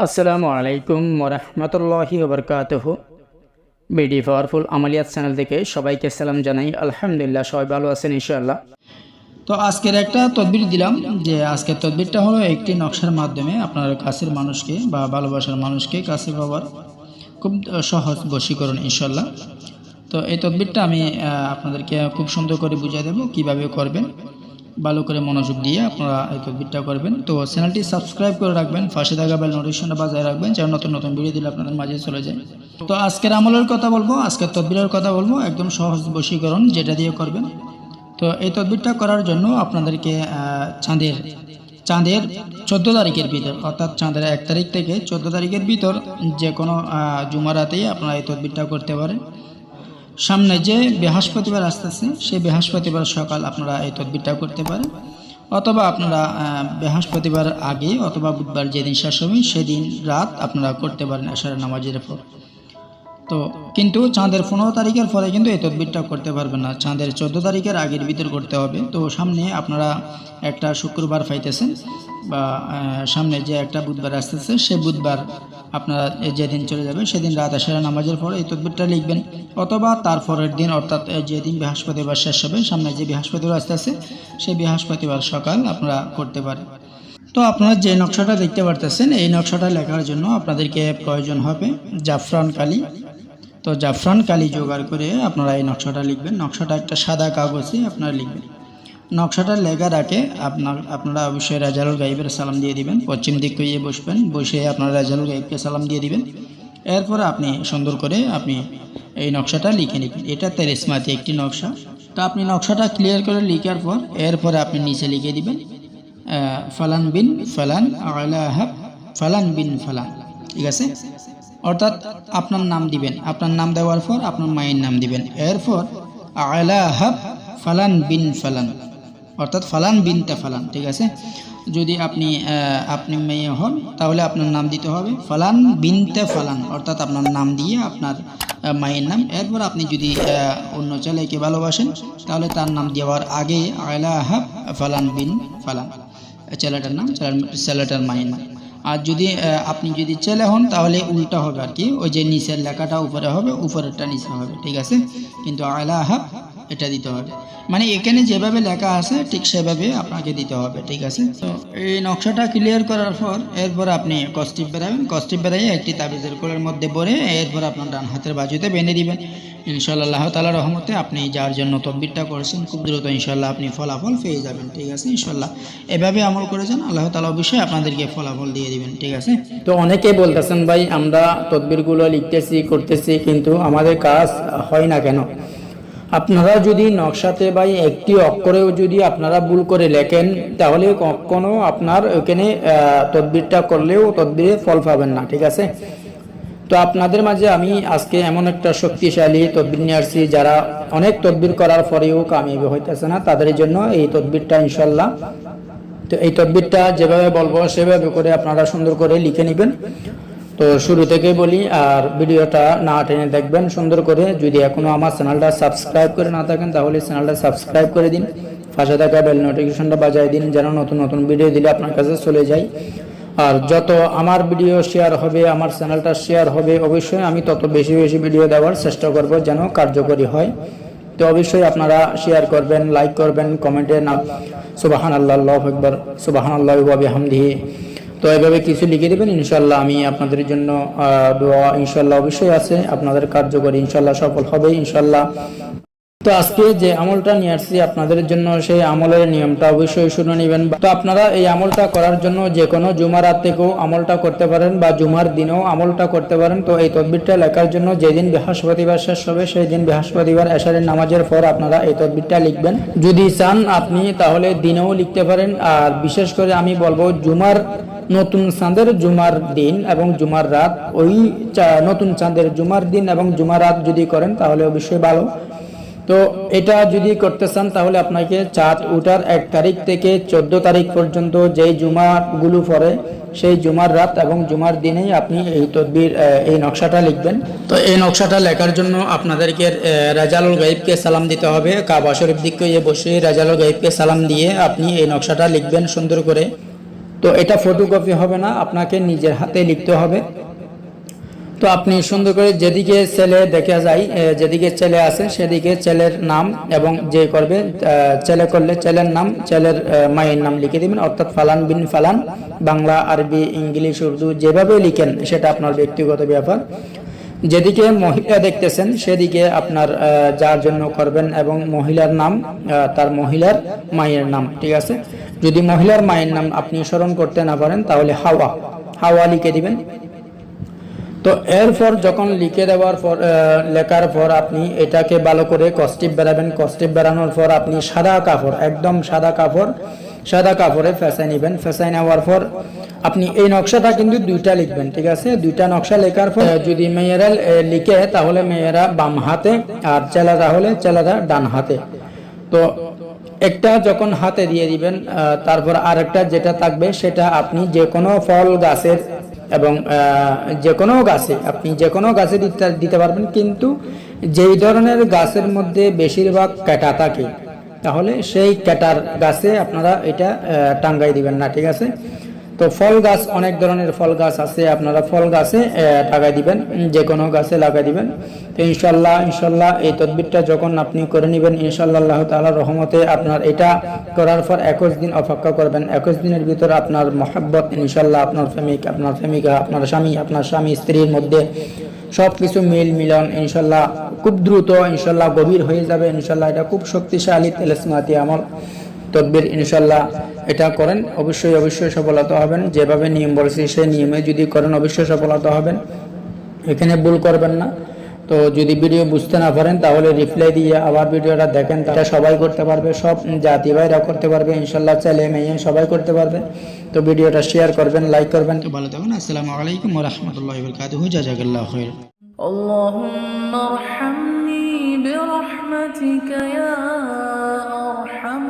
আসসালামু আলাইকুম ওরহমতুল্লাহি ওবরকাতুহু। বিডি পাওয়ারফুল আমালিয়াত চ্যানেল থেকে সবাইকে সালাম জানাই। আলহামদুলিল্লাহ, সবাই ভালো আছেন ইনশাআল্লাহ। তো আজকের একটা তদবির দিলাম যে আজকের তদবিরটা হলো একটি নকশার মাধ্যমে আপনার কাছের মানুষকে বা ভালোবাসার মানুষকে কাছে পাওয়ার খুব সহজ বশীকরণ ইনশাল্লাহ। তো এই তদবিরটা আমি আপনাদেরকে খুব সুন্দর করে বুঝিয়ে দেবো কিভাবে করবেন। ভালো করে মনোযোগ দিয়ে আপনারা এই তদবিরটা করবেন। তো চ্যানেলটি সাবস্ক্রাইব করে রাখবেন, পাশে থাকা বেল নোটিফিকেশনটা বাজায় রাখবেন যেন নতুন নতুন ভিডিও দিলে আপনাদের মাঝে চলে যায়। তো আজকের আমলের কথা বলবো, আজকের তদবিরের কথা বলবো, একদম সহজ বশীকরণ যেটা দিয়ে করবেন। তো এই তদবিরটা করার জন্য আপনাদেরকে চাঁদের 14 তারিখের ভিতর, অর্থাৎ চাঁদের 1 তারিখ থেকে 14 তারিখের ভিতর যে কোনো জুমা রাতেই আপনারা এই তদবিরটা করতে পারেন। সামনে যে বৃহস্পতিবার আসতেছে সেই বৃহস্পতিবার সকাল আপনারা এই তদবিরটা করতে পারেন, অথবা আপনারা বৃহস্পতিবার আগে অথবা বুধবার যেদিন শেষ হবে সেদিন রাত আপনারা করতে পারেন এশারের নামাজের পর। তো কিন্তু চাঁদের 15 তারিখের পরে কিন্তু এই তদবিরটা করতে পারবেন না, চাঁদের 14 তারিখের আগের ভিতর করতে হবে। তো সামনে আপনারা একটা শুক্রবার পাইতেছেন বা সামনে যে একটা বুধবার আসতেছে সেই বুধবার আপনারা যেদিন চলে যাবে সেদিন রাত আশারা নামাজের পরে এই তদবিরটা লিখবেন, অথবা তারপরের দিন অর্থাৎ যেদিন বৃহস্পতিবার শেষ হবে সামনে যে বৃহস্পতিবার আসতেছে সেই বৃহস্পতিবার সকাল আপনারা করতে পারেন। তো আপনারা যে নকশাটা দেখতে পারতেছেন এই নকশাটা লেখার জন্য আপনাদেরকে প্রয়োজন হবে জাফরান কালি। তো জাফরান কালি জোগাড় করে আপনারা এই নকশাটা লিখবেন। নকশাটা একটা সাদা কাগজে আপনারা লিখবেন। নকশাটা লেখার আগে আপনারা অবশ্যই রাজালুল গাইবের সালাম দিয়ে দিবেন। পশ্চিম দিক হয়ে বসবেন, বসে আপনারা রাজালুল গাইবকে সালাম দিয়ে দিবেন। এরপরে আপনি সুন্দর করে আপনি এই নকশাটা লিখে নেবেন। এটা তেরেসমাতি একটি নকশা। তো আপনি নকশাটা ক্লিয়ার করে লিখার পর এরপরে আপনি নিচে লিখে দিবেন ফালান বিন ফালান আলা হাব ফালান বিন ফালান, ঠিক আছে? অর্থাৎ আপনার নাম দিবেন, আপনার নাম দেওয়ার পর আপনার মায়ের নাম দিবেন, এরপর আলা হাব ফালান বিন ফালান, অর্থাৎ ফালান বিনতে ফালান, ঠিক আছে? যদি আপনি মেয়ে হন তাহলে আপনার নাম দিতে হবে ফালান বিনতে ফালান, অর্থাৎ আপনার নাম দিয়ে আপনার মায়ের নাম। এরপর আপনি যদি অন্য ছেলেকে ভালোবাসেন তাহলে তার নাম দেওয়ার আগে আলা হাব ফালান বিন ফালান, ছেলেটার নাম, ছেলেটার মায়ের নাম। আর যদি আপনি যদি ছেলে হন তাহলে উল্টা হবে আর কি, ওই যে নিচের লেখাটা উপরে হবে, উপরেরটা নিচে হবে, ঠিক আছে? কিন্তু আলা হাব এটা দিতে হবে, মানে এখানে যেভাবে লেখা আছে ঠিক সেভাবে আপনাকে দিতে হবে, ঠিক আছে? তো এই নকশাটা ক্লিয়ার করার পর এরপর আপনি কস্টিপ বেরাবেন। কস্টিপ বেরাইয়ে একটি তাবিজের কোলের মধ্যে ভরে এরপর আপনার ডান হাতের বাজুতে বেঁধে দিবেন। ইনশাআল্লাহ আল্লাহ তাআলার রহমতে আপনি যার জন্য তদবিরটা করছেন খুব দ্রুত ইনশাআল্লাহ আপনি ফলাফল পেয়ে যাবেন, ঠিক আছে? ইনশাআল্লাহ এভাবে আমল করে যান, আল্লাহ তাআলা অবশ্যই আপনাদেরকে ফলাফল দিয়ে দিবেন, ঠিক আছে? তো অনেকে বলতেছেন, ভাই আমরা তদবিরগুলো লিখতেছি করতেছি কিন্তু আমাদের কাজ হয় না কেন? আপনারা যদি নকশাতে ভাই একটি অক্ষরেও যদি আপনারা ভুল করে লেখেন তাহলে কখনো আপনার ওখানে তদবিরটা করলেও তদবিরে ফল পাবেন না, ঠিক আছে? তো আপনাদের মাঝে আমি আজকে এমন একটা শক্তিশালী তদবির নিয়ে আসছি যারা অনেক তদবির করার পরেও কামিয়াবি হইতেছে না, তাদের জন্য এই তদবিরটা ইনশাল্লাহ। তো এই তদবিরটা যেভাবে বলবো সেভাবে করে আপনারা সুন্দর করে লিখে নেবেন। তো শুরু থেকে বলি, আর ভিডিওটা না টেনে দেখবেন সুন্দর করে। যদি এখনো আমার চ্যানেলটা সাবস্ক্রাইব করে না থাকেন তাহলে চ্যানেলটা সাবস্ক্রাইব করে দিন, পাশে থাকা বেল নোটিফিকেশনটা বাজায় দিন যেন নতুন নতুন ভিডিও দিলে আপনার কাছে চলে যায়। আর যত আমার ভিডিও শেয়ার হবে, আমার চ্যানেলটা শেয়ার হবে, অবশ্যই আমি তত বেশি বেশি ভিডিও দেওয়ার চেষ্টা করব যেন কার্যকরী হয়। তো অবশ্যই আপনারা শেয়ার করবেন, লাইক করবেন, কমেন্টে নাম সুবহানাল্লাহ, আল্লাহু আকবার, সুবহানাল্লাহি ওয়া বিহামদিহি, তো এভাবে কিছু লিখে দেবেন। ইনশাল্লাহ আমি আপনাদের জন্য দোয়া ইনশাল্লাহ অবশ্যই আছে, আপনাদের কার্যকরী ইনশাল্লাহ সফল হবে ইনশাল্লাহ। তো আজকে যে আমলটা নিয়ে আসছি আপনাদের জন্য সেই আমলের নিয়মটা অবশ্যই শুনে নেবেন। তো আপনারা এই আমলটা করার জন্য যে কোনো জুমার রাত থেকেও আমলটা করতে পারেন বা জুমার দিনেও আমলটা করতে পারেন। তো এই তদবিরটা লেখার জন্য যেদিন বৃহস্পতিবার শেষ হবে সেই দিন বৃহস্পতিবার এশারের নামাজের পর আপনারা এই তদবিরটা লিখবেন। যদি চান আপনি তাহলে দিনেও লিখতে পারেন, আর বিশেষ করে আমি বলবো জুমার নতুন চাঁদের জুমার দিন এবং জুমার রাত, ওই নতুন চাঁদের জুমার দিন এবং জুমার রাত যদি করেন তাহলে অবশ্যই ভালো। তো এটা যদি করতে চান তাহলে আপনাকে চাঁদ ওঠার 1 তারিখ থেকে 14 তারিখ পর্যন্ত যেই জুমাগুলো পড়ে সেই জুমার রাত এবং জুমার দিনেই আপনি এই তদবির এই নকশাটা লিখবেন। তো এই নকশাটা লেখার জন্য আপনাদেরকে রাজালুল গাইবকে সালাম দিতে হবে। কাবা শরীফ দিকে বসে রাজালুল গাইবকে সালাম দিয়ে আপনি এই নকশাটা লিখবেন সুন্দর করে। তো এটা ফটোকপি হবে না, আপনাকে নিজের হাতে লিখতে হবে। তো আপনি সুন্দর করে যেদিকে ছেলে দেখা যায়, যেদিকে ছেলে আছে সেদিকে ছেলের নাম, এবং যে করবে ছেলে করলে ছেলের নাম, ছেলের মায়ের নাম লিখে দিবেন, অর্থাৎ ফালান বিন ফালান, বাংলা, আরবি, ইংলিশ, উর্দু যেভাবে লিখেন সেটা আপনার ব্যক্তিগত ব্যাপার। যেদিকে মহিলা দেখতেছেন সেদিকে আপনার যার জন্য করবেন, এবং মহিলার নাম, তার মহিলার মায়ের নাম, ঠিক আছে। যদি মহিলার মায়ের নাম আপনি স্মরণ করতে না পারেন তাহলে হাওয়া, হাওয়া লিখে দিবেন। তো এরপর যখন লিখে দেওয়ার পর, লেখার পর আপনি এটাকে ভালো করে কস্টিপ বেরাবেন। কস্টিপ বেরানোর পর আপনি সাদা কাপড়, একদম সাদা কাপড়, সাদা কাপড়ে ফেসাই নেবেন। ফেসাই নেওয়ার পর আপনি এই নকশাটা কিন্তু দুইটা লিখবেন, ঠিক আছে। দুইটা নকশা লেখার পর যদি মেয়েরা লিখে তাহলে মেয়েরা বাম হাতে, আর ছেলেরা হলে ছেলেরা ডান হাতে। তো একটা যখন হাতে দিয়ে দিবেন, তারপর আরেকটা যেটা থাকবে সেটা আপনি যে কোনো ফল গাছের, এবং যে কোনো গাছে, আপনি যে কোনো গাছে দিতে পারবেন, কিন্তু যেই ধরনের গাছের মধ্যে বেশিরভাগ কাঁটা থাকে তাহলে সেই কাঁটার গাছে আপনারা এটা টাঙ্গাই দিবেন না, ঠিক আছে। তো ফল গাছ, অনেক ধরনের ফল গাছ আছে, আপনারা ফল গাছে লাগাই দিবেন, যে কোনো গাছে লাগাই দিবেন। তো ইনশাল্লাহ এই তদবিরটা যখন আপনি করে নেবেন, ইনশাল্লাহ আল্লাহ তাআলার রহমতে আপনার এটা করার পর 21 দিন অপেক্ষা করবেন। 21 দিনের ভিতর আপনার মহব্বত ইনশাল্লাহ, আপনার প্রেমিক, আপনার প্রেমিকা, আপনার স্বামী স্ত্রীর মধ্যে সবকিছু মিলন ইনশাল্লাহ খুব দ্রুত ইনশাল্লাহ গভীর হয়ে যাবে ইনশাল্লাহ। এটা খুব শক্তিশালী তেলেসমাতি আমল তদবির, ইনশাল্লাহ এটা করেন, অবশ্যই সফলতা হবেন। যেভাবে নিয়ম বলেছি সেই নিয়মে যদি করেন অবশ্যই সফলতা হবেন, এখানে ভুল করবেন না। তো যদি ভিডিও বুঝতে না পারেন তাহলে রিপ্লাই দিয়ে আবার ভিডিওটা দেখেন, এটা সবাই করতে পারবে, সব জাতি ভাইরা করতে পারবে ইনশাল্লাহ, ছেলে মেয়ে সবাই করতে পারবে। তো ভিডিওটা শেয়ার করবেন, লাইক করবেন। তো ভালো থাকুন। আসসালামু আলাইকুম ওয়া রাহমাতুল্লাহি ওয়া বারাকাতুহু। জাযাকাল্লাহু খাইর। اللهم ارحمني برحمتك يا أرحم